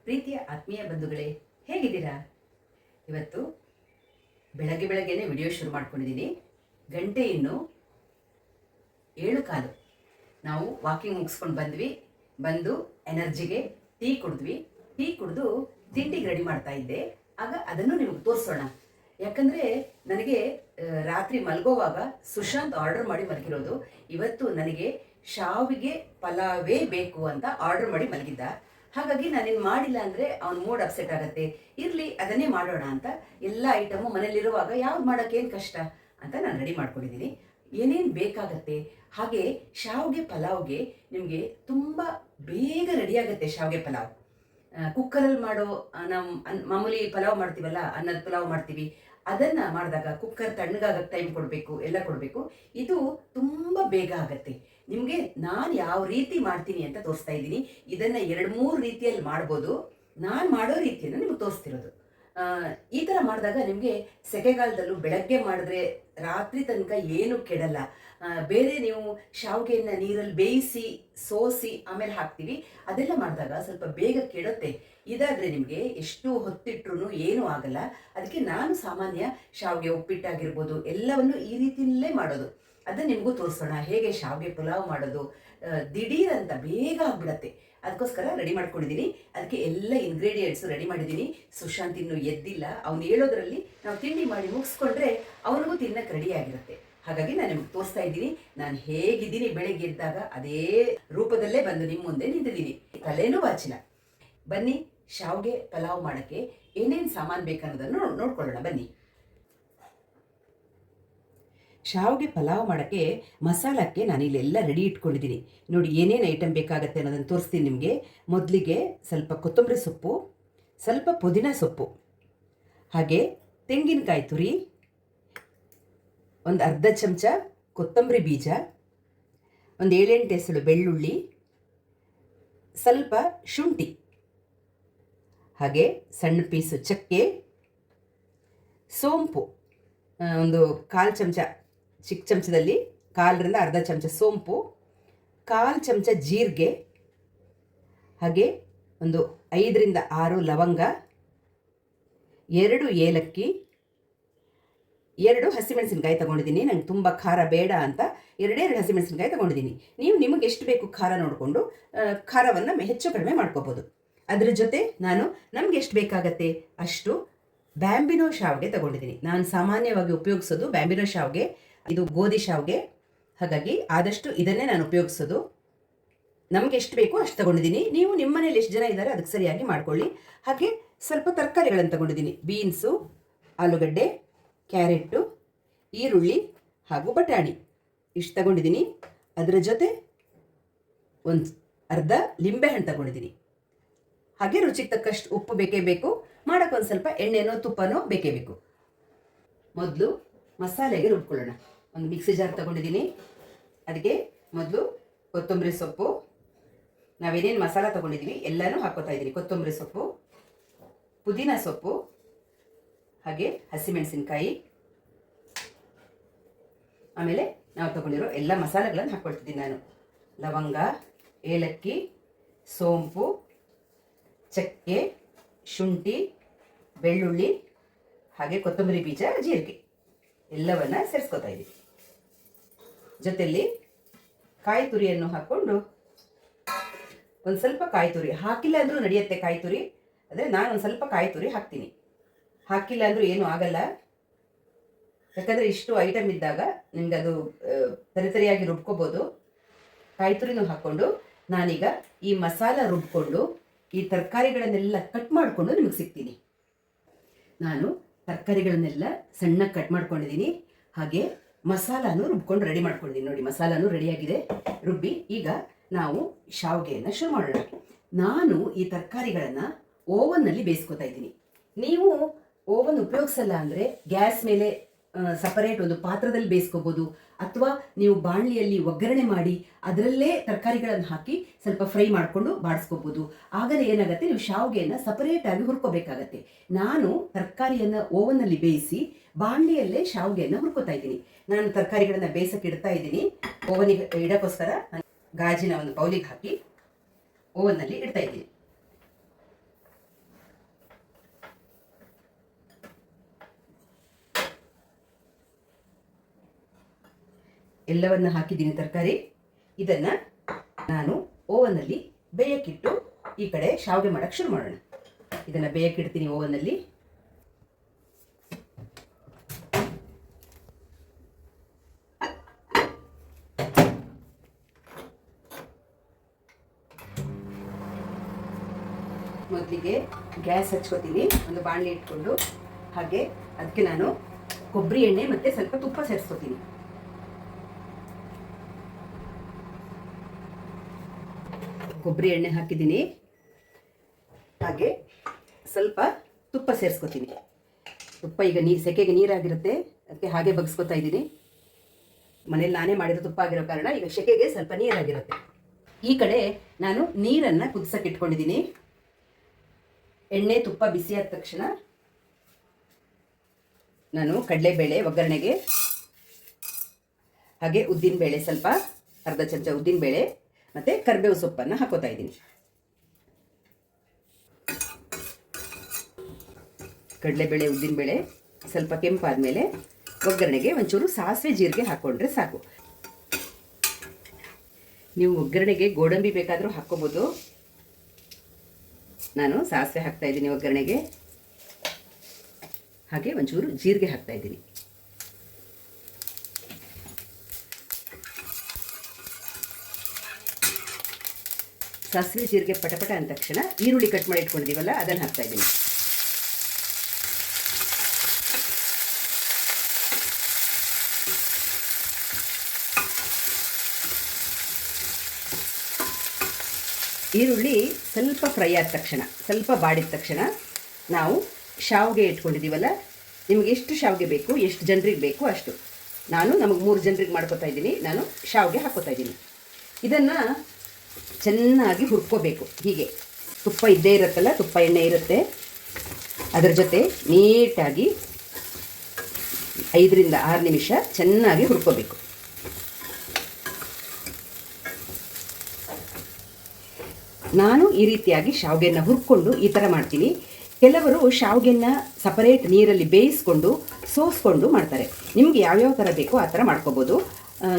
ಪ್ರೀತಿಯ ಆತ್ಮೀಯ ಬಂಧುಗಳೇ, ಹೇಗಿದ್ದೀರಾ? ಇವತ್ತು ಬೆಳಗ್ಗೆನೇ ವಿಡಿಯೋ ಶುರು ಮಾಡ್ಕೊಂಡಿದ್ದೀನಿ. ಗಂಟೆ ಇನ್ನು 7:15. ನಾವು ವಾಕಿಂಗ್ ಮುಗಿಸ್ಕೊಂಡು ಬಂದು ಎನರ್ಜಿಗೆ ಟೀ ಕುಡಿದು ತಿಂಡಿಗೆ ರೆಡಿ ಮಾಡ್ತಾ ಇದ್ದೆ. ಆಗ ಅದನ್ನು ನಿಮಗೆ ತೋರಿಸೋಣ. ಯಾಕಂದರೆ ನನಗೆ ರಾತ್ರಿ ಮಲಗೋವಾಗ ಸುಶಾಂತ್ ಆರ್ಡರ್ ಮಾಡಿ ಮಲಗಿರೋದು. ಇವತ್ತು ನನಗೆ ಶಾವಿಗೆ ಪಲಾವೇ ಬೇಕು ಅಂತ ಆರ್ಡರ್ ಮಾಡಿ ಮಲಗಿದ್ದ. ಹಾಗಾಗಿ ನಾನೇನು ಮಾಡಿಲ್ಲ ಅಂದರೆ ಅವ್ನ ಮೂಡ್ ಅಪ್ಸೆಟ್ ಆಗುತ್ತೆ. ಇರಲಿ, ಅದನ್ನೇ ಮಾಡೋಣ ಅಂತ ಎಲ್ಲ ಐಟಮು ಮನೇಲಿರುವಾಗ ಯಾವ್ದು ಮಾಡೋಕ್ಕೇನು ಕಷ್ಟ ಅಂತ ನಾನು ರೆಡಿ ಮಾಡ್ಕೊಂಡಿದ್ದೀನಿ. ಏನೇನು ಬೇಕಾಗತ್ತೆ, ಹಾಗೆ ಶಾವಿಗೆ ಪಲಾವ್ಗೆ ನಿಮಗೆ ತುಂಬ ಬೇಗ ರೆಡಿ ಆಗುತ್ತೆ. ಶಾವಿಗೆ ಪಲಾವ್ ಕುಕ್ಕರಲ್ಲಿ ಮಾಡೋ ಮಾಮೂಲಿ ಪಲಾವ್ ಮಾಡ್ತೀವಲ್ಲ, ಅನ್ನದ ಪಲಾವ್ ಮಾಡ್ತೀವಿ, ಅದನ್ನು ಮಾಡಿದಾಗ ಕುಕ್ಕರ್ ತಣ್ಣಗಾಗಕ್ಕೆ ಟೈಮ್ ಕೊಡಬೇಕು, ಎಲ್ಲ ಕೊಡಬೇಕು. ಇದು ತುಂಬ ಬೇಗ ಆಗುತ್ತೆ. ನಿಮಗೆ ನಾನು ಯಾವ ರೀತಿ ಮಾಡ್ತೀನಿ ಅಂತ ತೋರಿಸ್ತಾ ಇದ್ದೀನಿ. ಇದನ್ನು 2-3 ರೀತಿಯಲ್ಲಿ ಮಾಡ್ಬೋದು. ನಾನು ಮಾಡೋ ರೀತಿಯನ್ನು ನಿಮಗೆ ತೋರಿಸ್ತಿರೋದು. ಈ ಥರ ಮಾಡಿದಾಗ ನಿಮಗೆ ಸೆಕೆಗಾಲದಲ್ಲೂ ಬೆಳಗ್ಗೆ ಮಾಡಿದ್ರೆ ರಾತ್ರಿ ತನಕ ಏನು ಕೆಡಲ್ಲ. ಬೇರೆ ನೀವು ಶಾವಿಗೆಯನ್ನು ನೀರಲ್ಲಿ ಬೇಯಿಸಿ ಸೋಸಿ ಆಮೇಲೆ ಹಾಕ್ತೀವಿ, ಅದೆಲ್ಲ ಮಾಡಿದಾಗ ಸ್ವಲ್ಪ ಬೇಗ ಕೆಡುತ್ತೆ. ಇದಾದರೆ ನಿಮಗೆ ಎಷ್ಟು ಹೊತ್ತಿಟ್ರೂ ಏನೂ ಆಗಲ್ಲ. ಅದಕ್ಕೆ ನಾನು ಸಾಮಾನ್ಯ ಶಾವಿಗೆ ಉಪ್ಪಿಟ್ಟಾಗಿರ್ಬೋದು ಎಲ್ಲವನ್ನು ಈ ರೀತಿಯಲ್ಲೇ ಮಾಡೋದು. ಅದನ್ನು ನಿಮಗೂ ತೋರಿಸೋಣ, ಹೇಗೆ ಶಾವಿಗೆ ಪುಲಾವ್ ಮಾಡೋದು. ದಿಢೀರ್ ಅಂತ ಬೇಗ ಆಗಿಬಿಡತ್ತೆ. ಅದಕ್ಕೋಸ್ಕರ ರೆಡಿ ಮಾಡ್ಕೊಂಡಿದ್ದೀನಿ. ಅದಕ್ಕೆ ಎಲ್ಲ ಇಂಗ್ರೀಡಿಯೆಂಟ್ಸು ರೆಡಿ ಮಾಡಿದ್ದೀನಿ. ಸುಶಾಂತ್ ಇನ್ನೂ ಎದ್ದಿಲ್ಲ. ಅವನು ಹೇಳೋದ್ರಲ್ಲಿ ನಾವು ತಿಂಡಿ ಮಾಡಿ ಮುಗಿಸ್ಕೊಂಡ್ರೆ ಅವನಿಗೂ ತಿನ್ನಕ್ಕೆ ರೆಡಿ ಆಗಿರುತ್ತೆ. ಹಾಗಾಗಿ ನಾನು ನಿಮ್ಗೆ ತೋರಿಸ್ತಾ ಇದ್ದೀನಿ. ನಾನು ಹೇಗಿದ್ದೀನಿ ಬೆಳಗ್ಗೆ ಎದ್ದಾಗ ಅದೇ ರೂಪದಲ್ಲೇ ಬಂದು ನಿಮ್ಮ ಮುಂದೆ ನಿಂತಿದ್ದೀನಿ. ತಲೆನೂ ಬಾಚಿಲ್ಲ. ಬನ್ನಿ, ಶಾವಿಗೆ ಪಲಾವ್ ಮಾಡೋಕ್ಕೆ ಏನೇನು ಸಾಮಾನು ಬೇಕನ್ನೋದನ್ನು ನೋಡ್ಕೊಳ್ಳೋಣ. ಬನ್ನಿ. ಶಾವಿಗೆ ಪಲಾವ್ ಮಾಡೋಕ್ಕೆ ಮಸಾಲಕ್ಕೆ ನಾನು ಇಲ್ಲೆಲ್ಲ ರೆಡಿ ಇಟ್ಕೊಂಡಿದ್ದೀನಿ. ನೋಡಿ ಏನೇನು ಐಟಮ್ ಬೇಕಾಗತ್ತೆ ಅನ್ನೋದನ್ನು ತೋರಿಸ್ತೀನಿ ನಿಮಗೆ. ಮೊದಲಿಗೆ ಸ್ವಲ್ಪ ಕೊತ್ತಂಬರಿ ಸೊಪ್ಪು, ಸ್ವಲ್ಪ ಪುದೀನ ಸೊಪ್ಪು, ಹಾಗೆ ತೆಂಗಿನಕಾಯಿ ತುರಿ, ಒಂದು ಅರ್ಧ ಚಮಚ ಕೊತ್ತಂಬರಿ ಬೀಜ, ಒಂದು 7-8 ಎಸಳು ಬೆಳ್ಳುಳ್ಳಿ, ಸ್ವಲ್ಪ ಶುಂಠಿ, ಹಾಗೆ ಸಣ್ಣ ಪೀಸು ಚಕ್ಕೆ, ಸೋಂಪು ಒಂದು 1/4 ಚಮಚ, ಚಿಕ್ಕ ಚಮಚದಲ್ಲಿ 1/4ರಿಂದ ಅರ್ಧ ಚಮಚ ಸೋಂಪು, 1/4 ಚಮಚ ಜೀರಿಗೆ, ಹಾಗೆ ಒಂದು 5ರಿಂದ 6 ಲವಂಗ, 2 ಏಲಕ್ಕಿ, 2 ಹಸಿಮೆಣಸಿನ್ಕಾಯಿ ತೊಗೊಂಡಿದ್ದೀನಿ. ನಂಗೆ ತುಂಬ ಖಾರ ಬೇಡ ಅಂತ 2 ಹಸಿಮೆಣಸಿನ್ಕಾಯಿ ತೊಗೊಂಡಿದ್ದೀನಿ. ನೀವು ನಿಮಗೆ ಎಷ್ಟು ಬೇಕು ಖಾರ ನೋಡಿಕೊಂಡು ಖಾರವನ್ನು ಹೆಚ್ಚು ಕಡಿಮೆ ಮಾಡ್ಕೋಬೋದು. ಅದ್ರ ಜೊತೆ ನಾನು ನಮ್ಗೆ ಎಷ್ಟು ಬೇಕಾಗತ್ತೆ ಅಷ್ಟು ಬ್ಯಾಂಬಿನೋ ಶಾವಿಗೆ ತೊಗೊಂಡಿದ್ದೀನಿ. ನಾನು ಸಾಮಾನ್ಯವಾಗಿ ಉಪಯೋಗಿಸೋದು ಬ್ಯಾಂಬಿನೋ ಶಾವಿಗೆ. ಇದು ಗೋಧಿ ಶಾವಿಗೆ, ಹಾಗಾಗಿ ಆದಷ್ಟು ಇದನ್ನೇ ನಾನು ಉಪಯೋಗಿಸೋದು. ನಮಗೆ ಎಷ್ಟು ಬೇಕೋ ಅಷ್ಟು ತೊಗೊಂಡಿದ್ದೀನಿ. ನೀವು ನಿಮ್ಮ ಮನೇಲಿ ಎಷ್ಟು ಜನ ಇದ್ದಾರೆ ಅದಕ್ಕೆ ಸರಿಯಾಗಿ ಮಾಡ್ಕೊಳ್ಳಿ. ಹಾಗೆ ಸ್ವಲ್ಪ ತರಕಾರಿಗಳನ್ನು ತೊಗೊಂಡಿದ್ದೀನಿ. ಬೀನ್ಸು, ಆಲೂಗಡ್ಡೆ, ಕ್ಯಾರೆಟು, ಈರುಳ್ಳಿ ಹಾಗೂ ಬಟಾಣಿ ಇಷ್ಟು ತಗೊಂಡಿದ್ದೀನಿ. ಅದರ ಜೊತೆ ಒಂದು ಅರ್ಧ ಲಿಂಬೆಹಣ್ಣು ತಗೊಂಡಿದ್ದೀನಿ. ಹಾಗೆ ರುಚಿಗೆ ತಕ್ಕಷ್ಟು ಉಪ್ಪು ಬೇಕೇ ಬೇಕು. ಮಾಡೋಕ್ಕೆ ಒಂದು ಸ್ವಲ್ಪ ಎಣ್ಣೆನೋ ತುಪ್ಪನೋ ಬೇಕೇ ಬೇಕು. ಮೊದಲು ಮಸಾಲೆಗೆ ರುಬ್ಕೊಳ್ಳೋಣ. ಒಂದು ಮಿಕ್ಸಿ ಜಾರ್ ತಗೊಂಡಿದ್ದೀನಿ. ಅದಕ್ಕೆ ಮೊದಲು ಕೊತ್ತಂಬರಿ ಸೊಪ್ಪು, ನಾವೇನೇನು ಮಸಾಲ ತೊಗೊಂಡಿದ್ದೀವಿ ಎಲ್ಲನೂ ಹಾಕ್ಕೋತಾ ಇದ್ದೀನಿ. ಕೊತ್ತಂಬರಿ ಸೊಪ್ಪು, ಪುದೀನ ಸೊಪ್ಪು, ಹಾಗೆ ಹಸಿಮೆಣಸಿನ್ಕಾಯಿ, ಆಮೇಲೆ ನಾವು ತೊಗೊಂಡಿರೋ ಎಲ್ಲ ಮಸಾಲೆಗಳನ್ನು ಹಾಕ್ಕೊಳ್ತಿದ್ದೀನಿ ನಾನು. ಲವಂಗ, ಏಲಕ್ಕಿ, ಸೋಂಪು, ಚಕ್ಕೆ, ಶುಂಠಿ, ಬೆಳ್ಳುಳ್ಳಿ, ಹಾಗೆ ಕೊತ್ತಂಬರಿ ಬೀಜ, ಜೀರಿಗೆ ಎಲ್ಲವನ್ನು ಸೇರಿಸ್ಕೊತಾ ಇದ್ದೀವಿ. ಜೊತೆಯಲ್ಲಿ ಕಾಯಿ ತುರಿಯನ್ನು ಹಾಕ್ಕೊಂಡು ಒಂದು ಸ್ವಲ್ಪ ಕಾಯಿ ತುರಿ ಹಾಕಿಲ್ಲ ಅಂದರೂ ನಡೆಯುತ್ತೆ. ಕಾಯಿ ತುರಿ ಅಂದರೆ ನಾನು ಒಂದು ಸ್ವಲ್ಪ ಕಾಯಿ ತುರಿ ಹಾಕ್ತೀನಿ. ಹಾಕಿಲ್ಲ ಅಂದರೂ ಏನೂ ಆಗಲ್ಲ. ಯಾಕಂದರೆ ಇಷ್ಟು ಐಟಮ್ ಇದ್ದಾಗ ನಿಮ್ಗೆ ಅದು ತರಿಯಾಗಿ ರುಬ್ಕೋಬೋದು. ಕಾಯಿ ತುರಿನೂ ಹಾಕ್ಕೊಂಡು ನಾನೀಗ ಈ ಮಸಾಲ ರುಬ್ಕೊಂಡು ಈ ತರಕಾರಿಗಳನ್ನೆಲ್ಲ ಕಟ್ ಮಾಡಿಕೊಂಡು ನಿಮಗೆ ಸಿಗ್ತೀನಿ. ನಾನು ತರಕಾರಿಗಳನ್ನೆಲ್ಲ ಸಣ್ಣಗೆ ಕಟ್ ಮಾಡ್ಕೊಂಡಿದ್ದೀನಿ. ಹಾಗೆ ಮಸಾಲಾನು ರುಬ್ಕೊಂಡು ರೆಡಿ ಮಾಡ್ಕೊಂಡಿದ್ದೀನಿ. ನೋಡಿ, ಮಸಾಲಾನು ರೆಡಿಯಾಗಿದೆ ರುಬ್ಬಿ. ಈಗ ನಾವು ಶಾವಿಗೆಯನ್ನು ಶುರು ಮಾಡೋಣ. ನಾನು ಈ ತರಕಾರಿಗಳನ್ನು ಓವನ್ನಲ್ಲಿ ಬೇಯಿಸ್ಕೊತಾ ಇದ್ದೀನಿ. ನೀವು ಓವನ್ ಉಪಯೋಗಿಸಲ್ಲ ಅಂದರೆ ಗ್ಯಾಸ್ ಮೇಲೆ ಸಪರೇಟ್ ಒಂದು ಪಾತ್ರದಲ್ಲಿ ಬೇಯಿಸ್ಕೋಬೋದು, ಅಥವಾ ನೀವು ಬಾಣಲಿಯಲ್ಲಿ ಒಗ್ಗರಣೆ ಮಾಡಿ ಅದರಲ್ಲೇ ತರಕಾರಿಗಳನ್ನು ಹಾಕಿ ಸ್ವಲ್ಪ ಫ್ರೈ ಮಾಡಿಕೊಂಡು ಬಾಡಿಸ್ಕೋಬೋದು. ಆಗಲೇ ಏನಾಗುತ್ತೆ, ನೀವು ಶಾವಿಗೆಯನ್ನು ಸಪರೇಟಾಗಿ ಹುರ್ಕೋಬೇಕಾಗತ್ತೆ. ನಾನು ತರಕಾರಿಯನ್ನು ಓವನ್ನಲ್ಲಿ ಬೇಯಿಸಿ ಬಾಣಲಿಯಲ್ಲೇ ಶಾವಿಗೆಯನ್ನು ಹುರ್ಕೋತಾ ಇದ್ದೀನಿ. ನಾನು ತರಕಾರಿಗಳನ್ನು ಬೇಯಿಸೋಕೆ ಇಡ್ತಾ ಇದ್ದೀನಿ. ಓವನಿಗೆ ಇಡೋಕ್ಕೋಸ್ಕರ ಗಾಜಿನ ಒಂದು ಬೌಲಿಗೆ ಹಾಕಿ ಓವನ್ನಲ್ಲಿ ಇಡ್ತಾ ಇದ್ದೀನಿ. ಎಲ್ಲವನ್ನು ಹಾಕಿದ್ದೀನಿ ತರಕಾರಿ. ಇದನ್ನು ನಾನು ಓವನ್ನಲ್ಲಿ ಬೇಯಕ್ಕಿಟ್ಟು ಈ ಕಡೆ ಶಾವಿಗೆ ಮಾಡೋಕ್ಕೆ ಶುರು ಮಾಡೋಣ. ಇದನ್ನು ಬೇಯಕ್ಕಿಡ್ತೀನಿ ಓವನ್ನಲ್ಲಿ. ಮೊದಲಿಗೆ ಗ್ಯಾಸ್ ಹಚ್ಕೋತೀನಿ, ಒಂದು ಬಾಣಲೆ ಇಟ್ಕೊಂಡು. ಹಾಗೆ ಅದಕ್ಕೆ ನಾನು ಕೊಬ್ಬರಿ ಎಣ್ಣೆ ಮತ್ತು ಸ್ವಲ್ಪ ತುಪ್ಪ ಸೇರಿಸ್ಕೋತೀನಿ. ಕೊಬ್ಬರಿ ಎಣ್ಣೆ ಹಾಕಿದ್ದೀನಿ, ಹಾಗೆ ಸ್ವಲ್ಪ ತುಪ್ಪ ಸೇರಿಸ್ಕೋತೀನಿ. ತುಪ್ಪ ಈಗ ಸೆಕೆಗೆ ನೀರಾಗಿರುತ್ತೆ, ಅದಕ್ಕೆ ಹಾಗೆ ಬಗ್ಸ್ಕೊತಾ ಇದ್ದೀನಿ. ಮನೇಲಿ ನಾನೇ ಮಾಡಿರೋ ತುಪ್ಪ ಆಗಿರೋ ಕಾರಣ ಈಗ ಸೆಕೆಗೆ ಸ್ವಲ್ಪ ನೀರಾಗಿರುತ್ತೆ. ಈ ಕಡೆ ನಾನು ನೀರನ್ನು ಕುದಿಸೋಕೆ ಇಟ್ಕೊಂಡಿದ್ದೀನಿ. ಎಣ್ಣೆ ತುಪ್ಪ ಬಿಸಿ ಆದ ತಕ್ಷಣ ನಾನು ಕಡಲೆಬೇಳೆ ಒಗ್ಗರಣೆಗೆ, ಹಾಗೆ ಉದ್ದಿನಬೇಳೆ ಸ್ವಲ್ಪ ಅರ್ಧ ಚಮಚ ಉದ್ದಿನಬೇಳೆ ಮತ್ತು ಕರಿಬೇವು ಸೊಪ್ಪನ್ನು ಹಾಕೋತಾ ಇದ್ದೀನಿ. ಕಡಲೆಬೇಳೆ ಉದ್ದಿನಬೇಳೆ ಸ್ವಲ್ಪ ಕೆಂಪಾದ ಮೇಲೆ ಒಗ್ಗರಣೆಗೆ ಒಂಚೂರು ಸಾಸಿವೆ ಜೀರಿಗೆ ಹಾಕ್ಕೊಂಡ್ರೆ ಸಾಕು. ನೀವು ಒಗ್ಗರಣೆಗೆ ಗೋಡಂಬಿ ಬೇಕಾದರೂ ಹಾಕ್ಕೋಬೋದು. ನಾನು ಸಾಸಿವೆ ಹಾಕ್ತಾ ಇದ್ದೀನಿ ಒಗ್ಗರಣೆಗೆ, ಹಾಗೆ ಒಂಚೂರು ಜೀರಿಗೆ ಹಾಕ್ತಾ ಇದ್ದೀನಿ. ಸಾಸಿವೆ ಜೀರಿಗೆ ಪಟಪಟ ಅಂದ ತಕ್ಷಣ ಈರುಳ್ಳಿ ಕಟ್ ಮಾಡಿ ಇಟ್ಕೊಂಡಿದ್ದೀವಲ್ಲ ಅದನ್ನು ಹಾಕ್ತಾ ಇದ್ದೀನಿ. ಈರುಳ್ಳಿ ಸ್ವಲ್ಪ ಫ್ರೈ ಆದ ತಕ್ಷಣ, ಸ್ವಲ್ಪ ಬಾಡಿದ ತಕ್ಷಣ ನಾವು ಶಾವಿಗೆ ಇಟ್ಕೊಂಡಿದ್ದೀವಲ್ಲ, ನಿಮಗೆ ಎಷ್ಟು ಶಾವಿಗೆ ಬೇಕು, ಎಷ್ಟು ಜನರಿಗೆ ಬೇಕು ಅಷ್ಟು. ನಮಗೆ 3 ಜನರಿಗೆ ಮಾಡ್ಕೊತಾ ಇದ್ದೀನಿ. ನಾನು ಶಾವಿಗೆ ಹಾಕ್ಕೋತಾ ಇದ್ದೀನಿ. ಇದನ್ನು ಚೆನ್ನಾಗಿ ಹುರ್ಕೋಬೇಕು. ಹೀಗೆ ತುಪ್ಪ ಇದ್ದೇ ಇರುತ್ತಲ್ಲ, ತುಪ್ಪ ಎಣ್ಣೆ ಇರುತ್ತೆ, ಅದರ ಜೊತೆ ನೀಟಾಗಿ 5 ರಿಂದ 6 ನಿಮಿಷ ಚೆನ್ನಾಗಿ ಹುರ್ಕೋಬೇಕು. ನಾನು ಈ ರೀತಿಯಾಗಿ ಶಾವಿಗೆಯನ್ನು ಹುರ್ಕೊಂಡು ಈ ಥರ ಮಾಡ್ತೀನಿ. ಕೆಲವರು ಶಾವಿಗೆಯನ್ನು ಸಪರೇಟ್ ನೀರಲ್ಲಿ ಬೇಯಿಸ್ಕೊಂಡು ಸೋಸ್ಕೊಂಡು ಮಾಡ್ತಾರೆ. ನಿಮಗೆ ಯಾವ್ಯಾವ ಥರ ಬೇಕೋ ಆ ಥರ ಮಾಡ್ಕೋಬೋದು.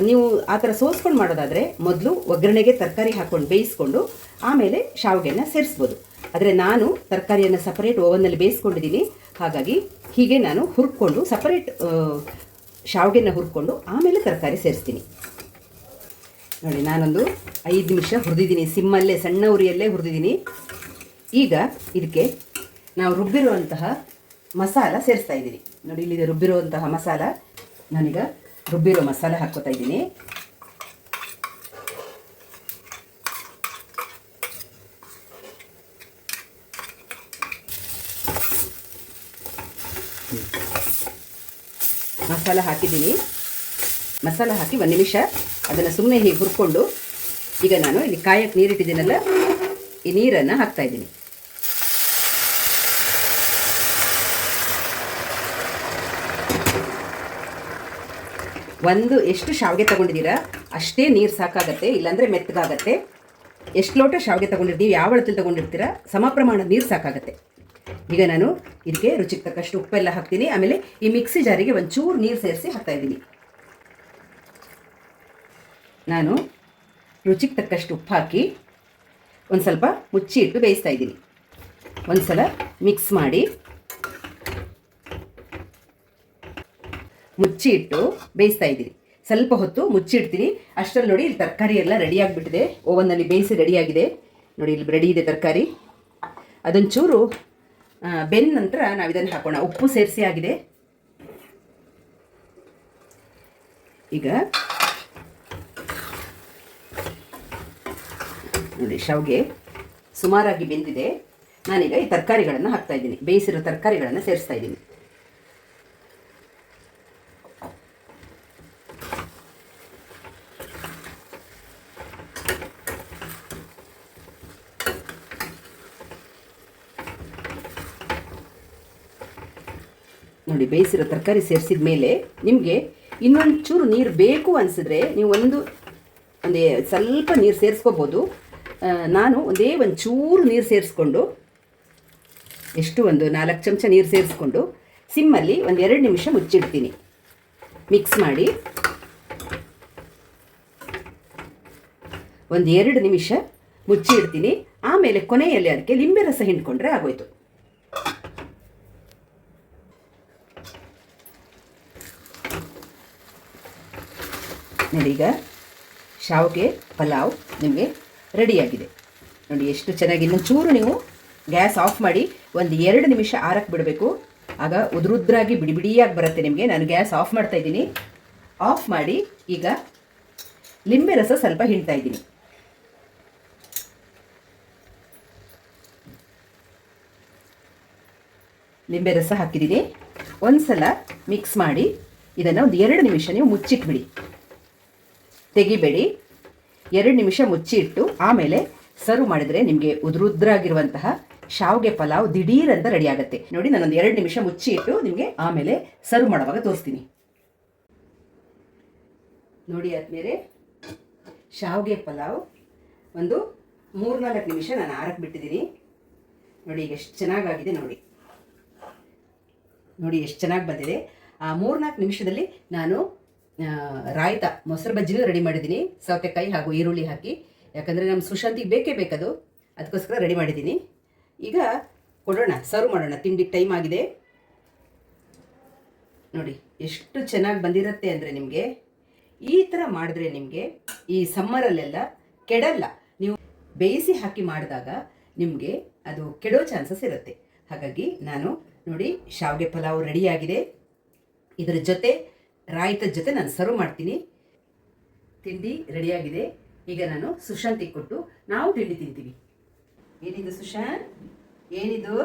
ನೀವು ಆ ಥರ ಸೋಸ್ಕೊಂಡು ಮಾಡೋದಾದರೆ ಮೊದಲು ಒಗ್ಗರಣೆಗೆ ತರಕಾರಿ ಹಾಕ್ಕೊಂಡು ಬೇಯಿಸ್ಕೊಂಡು ಆಮೇಲೆ ಶಾವಿಗೆಯನ್ನು ಸೇರಿಸ್ಬೋದು. ಆದರೆ ನಾನು ತರಕಾರಿಯನ್ನು ಸಪರೇಟ್ ಓವನ್ನಲ್ಲಿ ಬೇಯಿಸ್ಕೊಂಡಿದ್ದೀನಿ. ಹಾಗಾಗಿ ಹೀಗೆ ನಾನು ಹುರ್ಕೊಂಡು ಸಪರೇಟ್ ಶಾವಿಗೆನ ಹುರ್ಕೊಂಡು ಆಮೇಲೆ ತರಕಾರಿ ಸೇರಿಸ್ತೀನಿ. ನೋಡಿ, ನಾನೊಂದು 5 ನಿಮಿಷ ಹುರಿದಿದ್ದೀನಿ, ಸಿಮ್ಮಲ್ಲೇ ಸಣ್ಣ ಉರಿಯಲ್ಲೇ ಹುರಿದಿದ್ದೀನಿ. ಈಗ ಇದಕ್ಕೆ ನಾವು ರುಬ್ಬಿರುವಂತಹ ಮಸಾಲ ಸೇರಿಸ್ತಾ ಇದ್ದೀನಿ. ನೋಡಿ, ಇಲ್ಲಿದೆ ರುಬ್ಬಿರುವಂತಹ ಮಸಾಲ. ನಾನೀಗ ರುಬ್ಬಿರೋ ಮಸಾಲ ಹಾಕ್ಕೋತಾ ಇದ್ದೀನಿ. ಮಸಾಲ ಹಾಕಿದ್ದೀನಿ. ಮಸಾಲ ಹಾಕಿ 1 ನಿಮಿಷ ಅದನ್ನು ಸುಮ್ಮನೆ ಹೀಗೆ ಹುರ್ಕೊಂಡು, ಈಗ ನಾನು ಇಲ್ಲಿ ಕಾಯಕ್ಕೆ ನೀರಿಟ್ಟಿದ್ದೀನಲ್ಲ, ಈ ನೀರನ್ನು ಹಾಕ್ತಾ ಇದ್ದೀನಿ. ಎಷ್ಟು ಶಾವಿಗೆ ತೊಗೊಂಡಿದ್ದೀರಾ ಅಷ್ಟೇ ನೀರು ಸಾಕಾಗತ್ತೆ, ಇಲ್ಲಾಂದರೆ ಮೆತ್ತಗಾಗತ್ತೆ. ಎಷ್ಟು ಲೋಟ ಶಾವಿಗೆ ತೊಗೊಂಡಿರ್ತೀವಿ, ಯಾವ ಅಳತೆಯಲ್ಲಿ ತೊಗೊಂಡಿರ್ತೀರಾ ಸಮ ಪ್ರಮಾಣದ ನೀರು ಸಾಕಾಗತ್ತೆ. ಈಗ ನಾನು ಇದಕ್ಕೆ ರುಚಿಗೆ ತಕ್ಕಷ್ಟು ಉಪ್ಪೆಲ್ಲ ಹಾಕ್ತೀನಿ. ಆಮೇಲೆ ಈ ಮಿಕ್ಸಿ ಜಾರಿಗೆ ಒಂಚೂರು ನೀರು ಸೇರಿಸಿ ಹಾಕ್ತಾ ಇದ್ದೀನಿ. ನಾನು ರುಚಿಗೆ ತಕ್ಕಷ್ಟು ಉಪ್ಪು ಹಾಕಿ ಒಂದು ಸ್ವಲ್ಪ ಮುಚ್ಚಿ ಇಟ್ಟು ಬೇಯಿಸ್ತಾ ಇದ್ದೀನಿ. ಒಂದು ಸಲ ಮಿಕ್ಸ್ ಮಾಡಿ ಮುಚ್ಚಿ ಇಟ್ಟು ಬೇಯಿಸ್ತಾ ಇದ್ದೀನಿ. ಸ್ವಲ್ಪ ಹೊತ್ತು ಮುಚ್ಚಿಡ್ತೀನಿ. ಅಷ್ಟರಲ್ಲಿ ನೋಡಿ, ಇಲ್ಲಿ ತರಕಾರಿ ಎಲ್ಲ ರೆಡಿಯಾಗಿಬಿಟ್ಟಿದೆ. ಓವನ್ನಲ್ಲಿ ಬೇಯಿಸಿ ರೆಡಿಯಾಗಿದೆ. ನೋಡಿ, ಇಲ್ಲಿ ರೆಡಿ ಇದೆ ತರಕಾರಿ. ಅದೊಂಚೂರು ಬೆಂದ ನಂತರ ನಾವು ಇದನ್ನು ಹಾಕೋಣ. ಉಪ್ಪು ಸೇರಿಸಿ ಆಗಿದೆ. ಈಗ ನೋಡಿ, ಶಾವಿಗೆ ಸುಮಾರಾಗಿ ಬೆಂದಿದೆ. ನಾನೀಗ ಈ ತರಕಾರಿಗಳನ್ನು ಹಾಕ್ತಾ ಇದ್ದೀನಿ. ಬೇಯಿಸಿರೋ ತರಕಾರಿಗಳನ್ನು ಸೇರಿಸ್ತಾ ಇದ್ದೀನಿ. ನೋಡಿ, ಬೇಯಿಸಿರೋ ತರಕಾರಿ ಸೇರಿಸಿದ ಮೇಲೆ ನಿಮಗೆ ಇನ್ನೊಂಚೂರು ನೀರು ಬೇಕು ಅನಿಸಿದ್ರೆ ನೀವು ಒಂದು ಸ್ವಲ್ಪ ನೀರು ಸೇರಿಸ್ಕೋಬೋದು. ನಾನು ಒಂಚೂರು ನೀರು ಸೇರಿಸ್ಕೊಂಡು, ಎಷ್ಟು ಒಂದು 4 ಚಮಚ ನೀರು ಸೇರಿಸ್ಕೊಂಡು ಸಿಮ್ಮಲ್ಲಿ 2 ನಿಮಿಷ ಮುಚ್ಚಿಡ್ತೀನಿ. ಮಿಕ್ಸ್ ಮಾಡಿ ಒಂದು 2 ನಿಮಿಷ ಮುಚ್ಚಿ ಇಡ್ತೀನಿ. ಆಮೇಲೆ ಕೊನೆಯಲ್ಲಿ ಅದಕ್ಕೆ ಲಿಂಬೆ ರಸ ಹಿಂಡ್ಕೊಂಡ್ರೆ ಆಗೋಯ್ತು. ನೋಡಿ, ಈಗ ಶಾವಿಗೆ ಪಲಾವ್ ನಿಮಗೆ ರೆಡಿಯಾಗಿದೆ. ನೋಡಿ ಎಷ್ಟು ಚೆನ್ನಾಗಿ. ಇನ್ನೊಂಚೂರು ನೀವು ಗ್ಯಾಸ್ ಆಫ್ ಮಾಡಿ ಒಂದು 2 ನಿಮಿಷ ಆರಕ್ಕೆ ಬಿಡಬೇಕು. ಆಗ ಉದುರುದ್ರಾಗಿ ಬಿಡಿ ಬಿಡಿಯಾಗಿ ಬರುತ್ತೆ ನಿಮಗೆ. ನಾನು ಗ್ಯಾಸ್ ಆಫ್ ಮಾಡ್ತಾ ಇದ್ದೀನಿ. ಆಫ್ ಮಾಡಿ ಈಗ ಲಿಂಬೆ ರಸ ಸ್ವಲ್ಪ ಹಿಂಡ್ತಾ ಇದ್ದೀನಿ. ಲಿಂಬೆ ರಸ ಹಾಕಿದ್ದೀನಿ. ಒಂದು ಸಲ ಮಿಕ್ಸ್ ಮಾಡಿ ಇದನ್ನು ಒಂದು 2 ನಿಮಿಷ ನೀವು ಮುಚ್ಚಿಟ್ಬಿಡಿ, ತೆಗಿಬೇಡಿ. 2 ನಿಮಿಷ ಮುಚ್ಚಿ ಇಟ್ಟು ಆಮೇಲೆ ಸರ್ವ್ ಮಾಡಿದರೆ ನಿಮಗೆ ಉದುರುದ್ರಾಗಿರುವಂತಹ ಶಾವಿಗೆ ಪಲಾವ್ ದಿಢೀರ್ ಅಂತ ರೆಡಿ ಆಗುತ್ತೆ. ನೋಡಿ, ನಾನೊಂದು 2 ನಿಮಿಷ ಮುಚ್ಚಿ ಇಟ್ಟು ನಿಮಗೆ ಆಮೇಲೆ ಸರ್ವ್ ಮಾಡುವಾಗ ತೋರಿಸ್ತೀನಿ. ನೋಡಿ ಆದ್ಮೇಲೆ ಶಾವಿಗೆ ಪಲಾವ್ ಒಂದು 3-4 ನಿಮಿಷ ನಾನು ಆರಕ್ಕೆ ಬಿಟ್ಟಿದ್ದೀನಿ. ನೋಡಿ ಈಗ ಎಷ್ಟು ಚೆನ್ನಾಗಾಗಿದೆ. ನೋಡಿ ಎಷ್ಟು ಚೆನ್ನಾಗಿ ಬಂದಿದೆ. ಆ 3-4 ನಿಮಿಷದಲ್ಲಿ ನಾನು ರಾಯ್ತ ಮೊಸರು ಬಜ್ಜಿನೂ ರೆಡಿ ಮಾಡಿದ್ದೀನಿ, ಸೌತೆಕಾಯಿ ಹಾಗೂ ಈರುಳ್ಳಿ ಹಾಕಿ. ಯಾಕಂದರೆ ನಮ್ಮ ಸುಶಾಂತಿಗೆ ಬೇಕೇ ಬೇಕದು, ಅದಕ್ಕೋಸ್ಕರ ರೆಡಿ ಮಾಡಿದ್ದೀನಿ. ಈಗ ಕೊಡೋಣ, ಸರ್ವ್ ಮಾಡೋಣ. ತಿಂಡಿ ಟೈಮ್ ಆಗಿದೆ. ನೋಡಿ ಎಷ್ಟು ಚೆನ್ನಾಗಿ ಬಂದಿರುತ್ತೆ ಅಂದರೆ ನಿಮಗೆ ಈ ಥರ ಮಾಡಿದ್ರೆ ನಿಮಗೆ ಈ ಸಮ್ಮರಲ್ಲೆಲ್ಲ ಕೆಡಲ್ಲ. ನೀವು ಬೇಯಿಸಿ ಹಾಕಿ ಮಾಡಿದಾಗ ನಿಮಗೆ ಅದು ಕೆಡೋ ಚಾನ್ಸಸ್ ಇರುತ್ತೆ. ಹಾಗಾಗಿ ನಾನು ನೋಡಿ ಶಾವಿಗೆ ಪಲಾವ್ ರೆಡಿಯಾಗಿದೆ. ಇದರ ಜೊತೆ ರಾಯ್ತದ ಜೊತೆ ನಾನು ಸರ್ವ್ ಮಾಡ್ತೀನಿ. ತಿಂಡಿ ರೆಡಿಯಾಗಿದೆ. ಈಗ ನಾನು ಸುಶಾಂತಿಗೆ ಕೊಟ್ಟು ನಾವು ತಿಂಡಿ ತಿಂತೀವಿ. ಏನಿದು ಸುಶಾಂತ್? ಏನಿದು?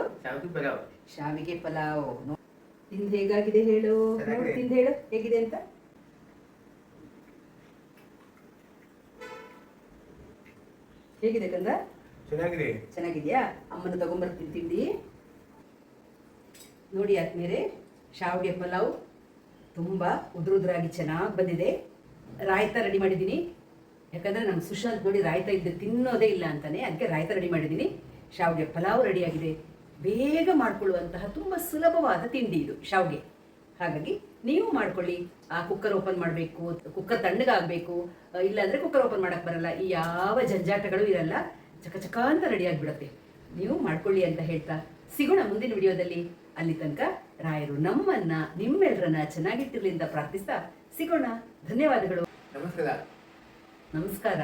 ಶಾವಿಗೆ ಪಲಾವ್. ತಿಂದು ಹೇಗಾಗಿದೆ ಹೇಳು, ತಿಂದು ಹೇಳು ಹೇಗಿದೆ ಅಂತ. ಹೇಗಿದೆ ಕಂದ? ಚೆನ್ನಾಗಿದೆಯಾ? ಅಮ್ಮನ ತಗೊಂಬರ್ತೀನಿ ತಿಂಡಿ. ನೋಡಿ ಆದ್ಮೇಲೆ ಶಾವಿಗೆ ಪಲಾವ್ ತುಂಬ ಉದುರಾಗಿ ಚೆನ್ನಾಗಿ ಬಂದಿದೆ. ರಾಯ್ತ ರೆಡಿ ಮಾಡಿದ್ದೀನಿ. ಯಾಕಂದರೆ ನಮ್ಮ ಸುಶಾಂತ್ ನೋಡಿ ರಾಯ್ತ ಇದ್ದು ತಿನ್ನೋದೇ ಇಲ್ಲ ಅಂತಾನೆ, ಅದಕ್ಕೆ ರಾಯ್ತ ರೆಡಿ ಮಾಡಿದ್ದೀನಿ. ಶಾವಿಗೆ ಪಲಾವ್ ರೆಡಿಯಾಗಿದೆ. ಬೇಗ ಮಾಡ್ಕೊಳ್ಳುವಂತಹ ತುಂಬ ಸುಲಭವಾದ ತಿಂಡಿ ಇದು ಶಾವಿಗೆ. ಹಾಗಾಗಿ ನೀವು ಮಾಡ್ಕೊಳ್ಳಿ. ಆ ಕುಕ್ಕರ್ ಓಪನ್ ಮಾಡಬೇಕು, ಕುಕ್ಕರ್ ತಣ್ಣಗಾಗಬೇಕು, ಇಲ್ಲಾಂದರೆ ಕುಕ್ಕರ್ ಓಪನ್ ಮಾಡೋಕ್ಕೆ ಬರಲ್ಲ. ಈ ಯಾವ ಜಂಜಾಟಗಳು ಇರಲ್ಲ, ಚಕ ಅಂತ ರೆಡಿಯಾಗಿಬಿಡುತ್ತೆ. ನೀವು ಮಾಡ್ಕೊಳ್ಳಿ ಅಂತ ಹೇಳ್ತಾ ಸಿಗೋಣ ಮುಂದಿನ ವಿಡಿಯೋದಲ್ಲಿ. ಅಲ್ಲಿ ತನಕ ರಾಯರು ನಮ್ಮನ್ನ ನಿಮ್ಮೆಲ್ಲರನ್ನ ಚೆನ್ನಾಗಿಟ್ಟಿರ್ಲಿ ಅಂತ ಪ್ರಾರ್ಥಿಸ್ತಾ ಸಿಗೋಣ. ಧನ್ಯವಾದಗಳು. ನಮಸ್ಕಾರ. ನಮಸ್ಕಾರ.